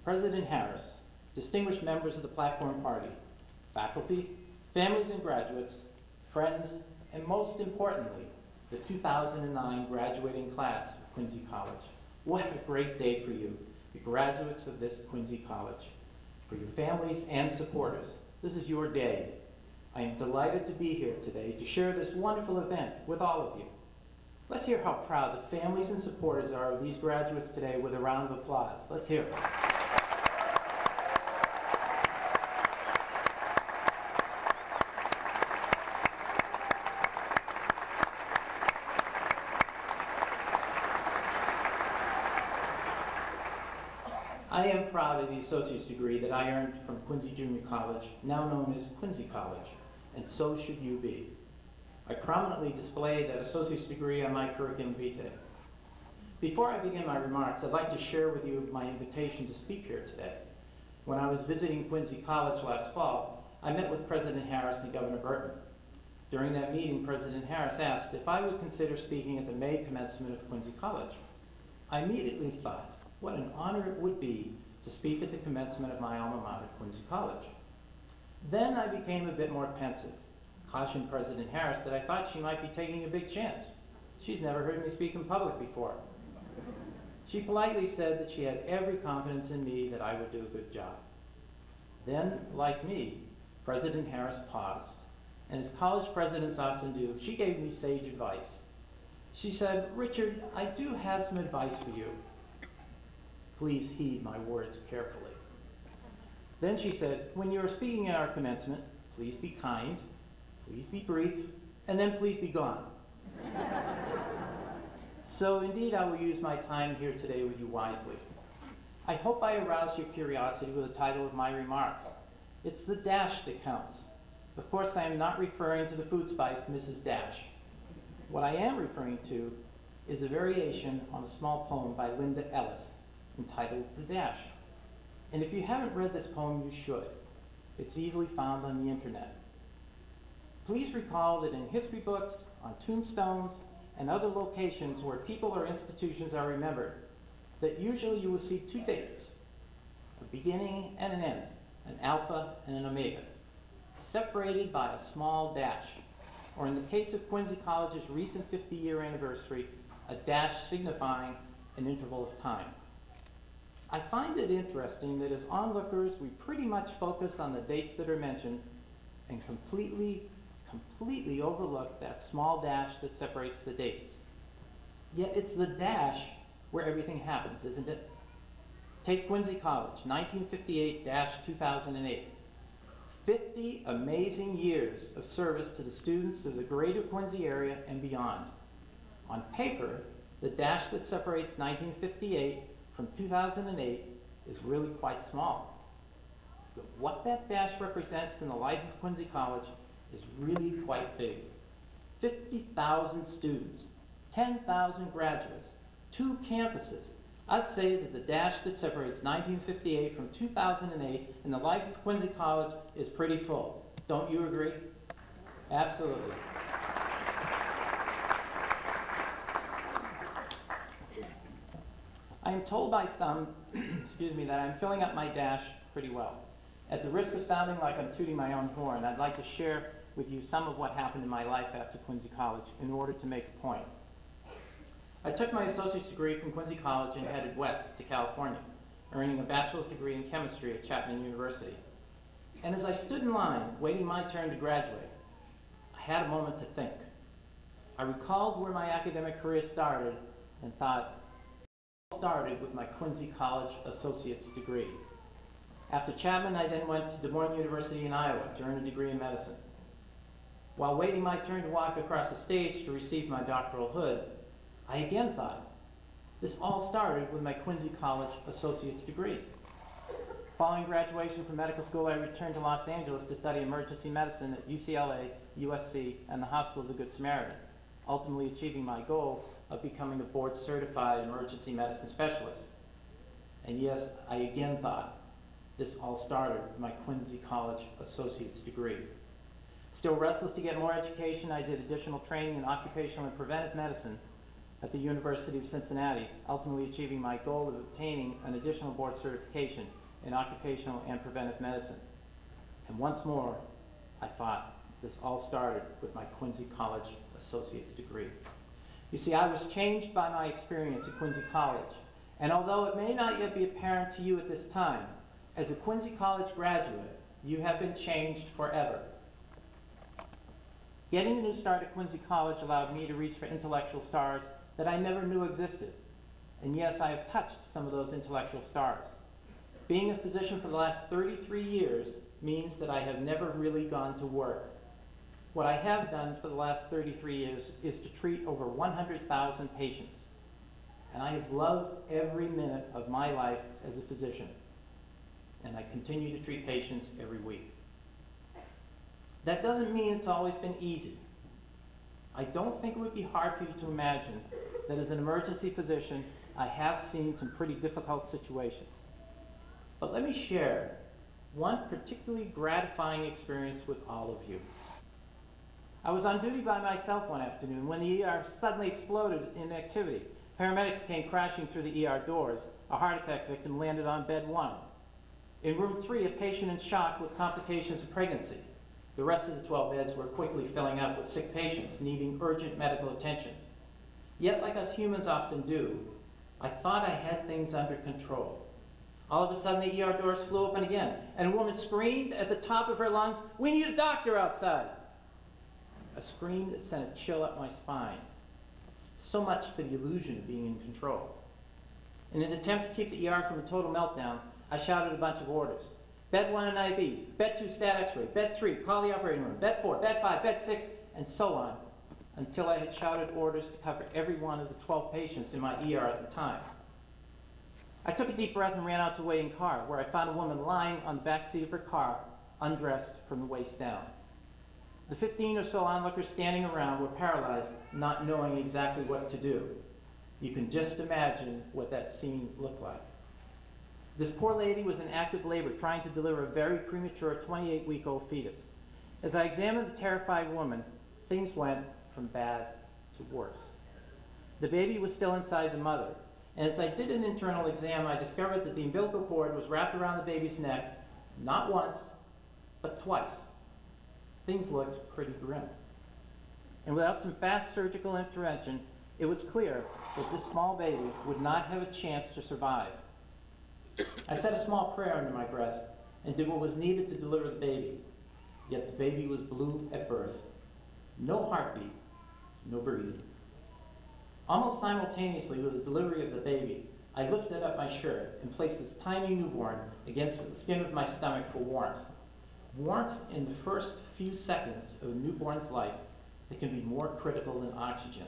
President Harris, distinguished members of the Platform Party, faculty, families and graduates, friends, and most importantly, the 2009 graduating class of Quincy College. What a great day for you, the graduates of this Quincy College. For your families and supporters, this is your day. I am delighted to be here today to share this wonderful event with all of you. Let's hear how proud the families and supporters are of these graduates today with a round of applause. Let's hear it. I am proud of the associate's degree that I earned from Quincy Junior College, now known as Quincy College, and so should you be. I prominently display that associate's degree on my curriculum vitae. Before I begin my remarks, I'd like to share with you my invitation to speak here today. When I was visiting Quincy College last fall, I met with President Harris and Governor Burton. During that meeting, President Harris asked if I would consider speaking at the May commencement of Quincy College. I immediately thought, what an honor it would be to speak at the commencement of my alma mater, Quincy College. Then I became a bit more pensive, cautioned President Harris that I thought she might be taking a big chance. She's never heard me speak in public before. She politely said that she had every confidence in me that I would do a good job. Then, like me, President Harris paused, and as college presidents often do, she gave me sage advice. She said, "Richard, I do have some advice for you. Please heed my words carefully." Then she said, "When you are speaking at our commencement, please be kind, please be brief, and then please be gone." So indeed, I will use my time here today with you wisely. I hope I aroused your curiosity with the title of my remarks. It's the dash that counts. Of course, I am not referring to the food spice, Mrs. Dash. What I am referring to is a variation on a small poem by Linda Ellis, entitled The Dash. And if you haven't read this poem, you should. It's easily found on the internet. Please recall that in history books, on tombstones, and other locations where people or institutions are remembered, that usually you will see two dates, a beginning and an end, an alpha and an omega, separated by a small dash, or in the case of Quincy College's recent 50-year anniversary, a dash signifying an interval of time. I find it interesting that as onlookers, we pretty much focus on the dates that are mentioned and completely overlook that small dash that separates the dates. Yet it's the dash where everything happens, isn't it? Take Quincy College, 1958-2008. 50 amazing years of service to the students of the greater Quincy area and beyond. On paper, the dash that separates 1958 from 2008 is really quite small. But what that dash represents in the life of Quincy College is really quite big. 50,000 students, 10,000 graduates, 2 campuses. I'd say that the dash that separates 1958 from 2008 in the life of Quincy College is pretty full. Don't you agree? Absolutely. I am told by some, excuse me, that I'm filling up my dash pretty well. At the risk of sounding like I'm tooting my own horn, I'd like to share with you some of what happened in my life after Quincy College in order to make a point. I took my associate's degree from Quincy College and headed west to California, earning a bachelor's degree in chemistry at Chapman University. And as I stood in line, waiting my turn to graduate, I had a moment to think. I recalled where my academic career started and thought, started with my Quincy College associate's degree. After Chapman, I then went to Des Moines University in Iowa to earn a degree in medicine. While waiting my turn to walk across the stage to receive my doctoral hood, I again thought, this all started with my Quincy College associate's degree. Following graduation from medical school, I returned to Los Angeles to study emergency medicine at UCLA, USC, and the Hospital of the Good Samaritan, ultimately achieving my goal of becoming a board-certified emergency medicine specialist. And yes, I again thought, this all started with my Quincy College associate's degree. Still restless to get more education, I did additional training in occupational and preventive medicine at the University of Cincinnati, ultimately achieving my goal of obtaining an additional board certification in occupational and preventive medicine. And once more, I thought this all started with my Quincy College associate's degree. You see, I was changed by my experience at Quincy College, and although it may not yet be apparent to you at this time, as a Quincy College graduate, you have been changed forever. Getting a new start at Quincy College allowed me to reach for intellectual stars that I never knew existed. And yes, I have touched some of those intellectual stars. Being a physician for the last 33 years means that I have never really gone to work. What I have done for the last 33 years is to treat over 100,000 patients. And I have loved every minute of my life as a physician. And I continue to treat patients every week. That doesn't mean it's always been easy. I don't think it would be hard for you to imagine that as an emergency physician, I have seen some pretty difficult situations. But let me share one particularly gratifying experience with all of you. I was on duty by myself one afternoon when the ER suddenly exploded in activity. Paramedics came crashing through the ER doors. A heart attack victim landed on bed 1. In room 3, a patient in shock with complications of pregnancy. The rest of the 12 beds were quickly filling up with sick patients needing urgent medical attention. Yet, like us humans often do, I thought I had things under control. All of a sudden, the ER doors flew open again, and a woman screamed at the top of her lungs, "We need a doctor outside!" A scream that sent a chill up my spine. So much for the illusion of being in control. In an attempt to keep the ER from a total meltdown, I shouted a bunch of orders. Bed 1 and IVs, bed 2 stat x-ray, bed 3 call the operating room, bed 4, bed 5, bed 6, and so on, until I had shouted orders to cover every one of the 12 patients in my ER at the time. I took a deep breath and ran out to a waiting car, where I found a woman lying on the back seat of her car, undressed from the waist down. The 15 or so onlookers standing around were paralyzed, not knowing exactly what to do. You can just imagine what that scene looked like. This poor lady was in active labor, trying to deliver a very premature 28-week-old fetus. As I examined the terrified woman, things went from bad to worse. The baby was still inside the mother, and as I did an internal exam, I discovered that the umbilical cord was wrapped around the baby's neck, not once, but twice. Things looked pretty grim. And without some fast surgical intervention, it was clear that this small baby would not have a chance to survive. I said a small prayer under my breath and did what was needed to deliver the baby. Yet the baby was blue at birth. No heartbeat, no breathing. Almost simultaneously with the delivery of the baby, I lifted up my shirt and placed this tiny newborn against the skin of my stomach for warmth. Warmth in the first few seconds of a newborn's life that can be more critical than oxygen.